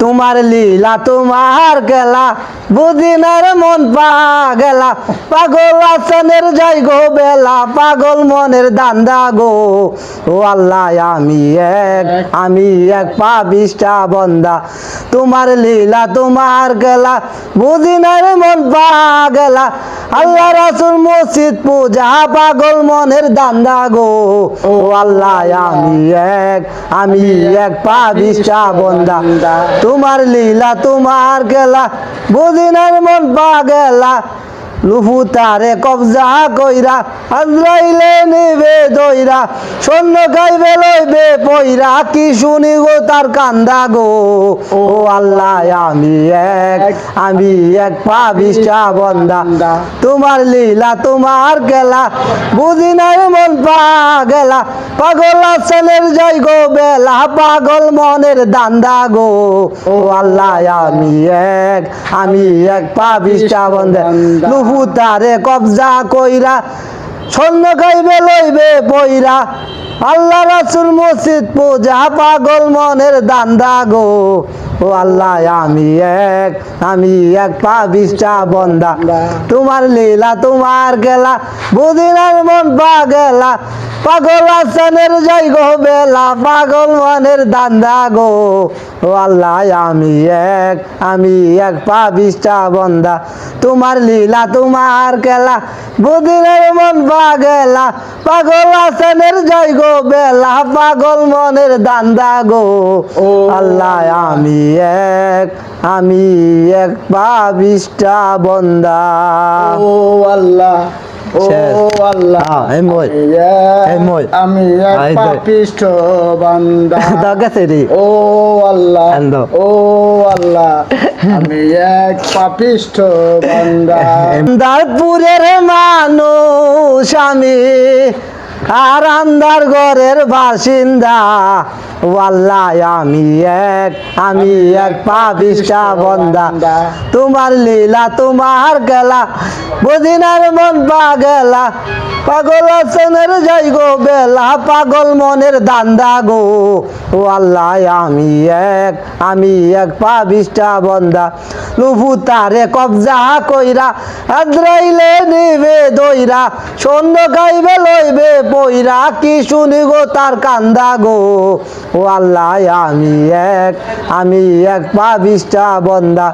তোমার লীলা তোমার খেলা বুঝি না রে মন পাগলা পাগল আসানের যাই গো বেলা পাগল মনের দান্দা গো ও আল্লাহ আমি এক পাপিষ্টা বন্দা তোমার লীলা তোমার খেলা বুঝি না রে মন পাগলা আল্লাহ রাসূল মসজিদ পূজা পাগল মনের দান্দা গো ও আল্লাহ আমি এক পাপিষ্টা বন্দা তোমার লীলা তোমার খেলা বুঝি না রে মন পাগলা লুফু তারে কবজা কইরা আজরাইলে নিবে দইরা সৈন্য গাইবে লইবে পইরা কি শুনি গো তার কান্দা গো ও আল্লাহ আমি এক পাপিষ্টা বন্দা তোমার লীলা তোমার খেলা বুঝি না রে মন পাগলা পাগল আসানের যাই গো বেলা পাগল মনের দান্দা গো ও আল্লাহ আমি এক পাপিষ্টা বন্দা লুফু তারে কবজা কইরা স্বর্ণ গাইবে লইবে পইরা আল্লাহ রাসূল মসজিদ পূজা পাগল মনের দান্দা গো ও আল্লাহ আমি এক পাপিষ্টা বন্দা তোমার লীলা তোমার খেলা বুঝি না মন পাগলা পাগল আসানের যাই গো বেলা পাগল মনের দান্দা গো ও আল্লাহ আমি এক পাপিষ্টা বন্দা তোমার লীলা তোমার খেলা বুঝি না মন পাগলা পাগল আসানের যাই গো বেলা পাগল মনের দান্দা গো ও আল্লাহ আমি এক পাপিষ্টা বন্দা ও আল্লাহ ও আল্লাহ আমি এক পাপিষ্ঠ বান্দা ও আল্লাহ ও আল্লাহ আমি এক পাপিষ্ঠ বান্দা দারপুরের মানুষ আমি আর আন্দার ঘরের বাসিন্দা আল্লাহ আমি এক পাপিষ্টা বন্দা তোমার লীলা তোমার খেলা বুঝি না রে মন পাগলা পাগল আসানের যাই গো বেলা পাগল মনের দান্দা গো ও আল্লাহ আমি এক পাপিষ্টা বন্দা লুফু তারে কবজা কইরা আজরাইলে নিবে দইরা সৈন্য গাইবে লইবে পইরা কি শুনি গো তার কান্দা গো ও আল্লাহ আমি এক পাপিষ্টা বন্দা